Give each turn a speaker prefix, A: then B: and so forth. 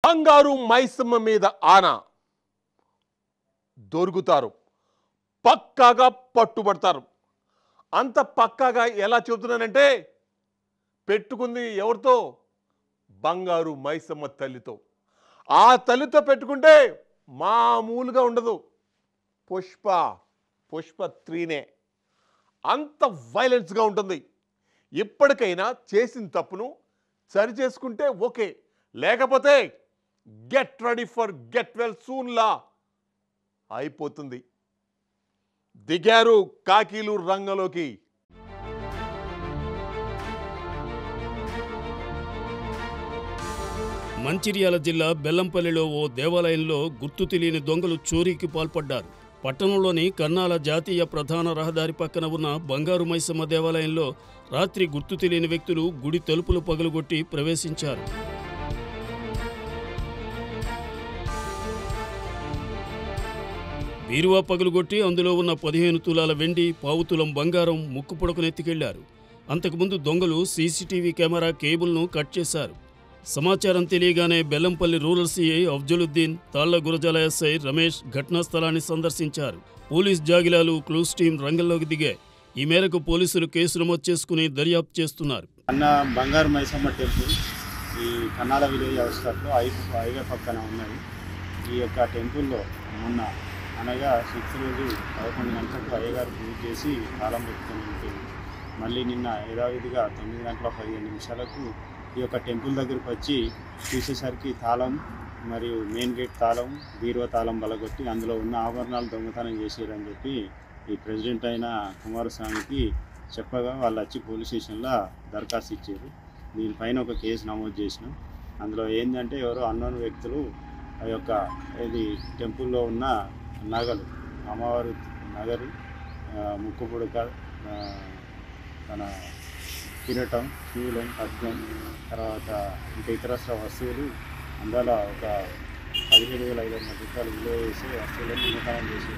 A: బంగారు మైసమ్మ మీద ఆన దొరుకుతారు, పక్కాగా పట్టుబడతారు. అంత పక్కాగా ఎలా చెబుతున్నానంటే, పెట్టుకుంది ఎవరితో? బంగారు మైసమ్మ తల్లితో. ఆ తల్లితో పెట్టుకుంటే మామూలుగా ఉండదు. పుష్ప 3నే అంత వైలెన్స్గా ఉంటుంది. ఇప్పటికైనా చేసిన తప్పును సరి చేసుకుంటే ఓకే, లేకపోతే get ready for get well soon లా అయిపోతుంది. దిగారు కాకీలు రంగంలోకి.
B: మంచిర్యాల జిల్లా బెల్లంపల్లిలో ఓ దేవాలయంలో గుర్తు తెలియని దొంగలు చోరీకి పాల్పడ్డారు. పట్టణంలోని కన్నాల జాతీయ ప్రధాన రహదారి పక్కన ఉన్న బంగారు మైసమ్మ దేవాలయంలో రాత్రి గుర్తు తెలియని వ్యక్తులు గుడి తలుపులు పగులగొట్టి ప్రవేశించారు. బీరువా పగులుగొట్టి అందులో ఉన్న 15 తులాల వెండి, పావు తులం బంగారం ముక్కు పొడకనెత్తికెళ్లారు. అంతకుముందు దొంగలు సీసీటీవీ కెమెరా కేబుల్ను కట్ చేశారు. సమాచారం తెలియగానే బెల్లంపల్లి రూరల్ సీఐ అఫ్జలుద్దీన్, తాళ్ల గురజాల ఎస్ఐ రమేష్ ఘటనా స్థలాన్ని సందర్శించారు. పోలీస్ జాగిలాలు, క్లూస్ టీం రంగంలోకి దిగాయి. ఈ మేరకు పోలీసులు కేసు నమోదు చేసుకుని దర్యాప్తు చేస్తున్నారు.
C: బంగారు మైసమ్మ టెంపుల్ ఈ కన్నాల విలేజ్ అవుట్స్కట్లో హైవే పక్కన ఉన్నది. ఈ యొక్క టెంపుల్లో మొన్న అనగా 6 రోజు 11 గంటలకు అయ్యగారు పూజ చేసి తాళం పెట్టుకొని ఉంటుంది. మళ్ళీ నిన్న యథావిధిగా 9 గంటల 15 నిమిషాలకు ఈ యొక్క టెంపుల్ దగ్గరకు వచ్చి చూసేసరికి తాళం మరియు మెయిన్ గేట్ తాళం, బీరువా తాళం బలగొట్టి అందులో ఉన్న ఆభరణాలు దొంగతనం చేసారని చెప్పి ఈ ప్రెసిడెంట్ అయిన కుమారస్వామికి చెప్పగా వాళ్ళు వచ్చి పోలీస్ స్టేషన్లో దరఖాస్తు ఇచ్చారు. దీనిపైన ఒక కేసు నమోదు చేసినాం. అందులో ఏంటంటే ఎవరో అన్నోన్ వ్యక్తులు ఆ యొక్క ఇది టెంపుల్లో ఉన్న నగలు, అమ్మవారు నగలు, ముక్కు పుడక, తన కిరీటం, శూలం, ఖడ్గం, తర్వాత ఇంకా ఇతరస్ర వస్తువులు అందులో ఒక 17,500 రూపాయలు విలువ చేసే వస్తువులను దొంగతనం చేసి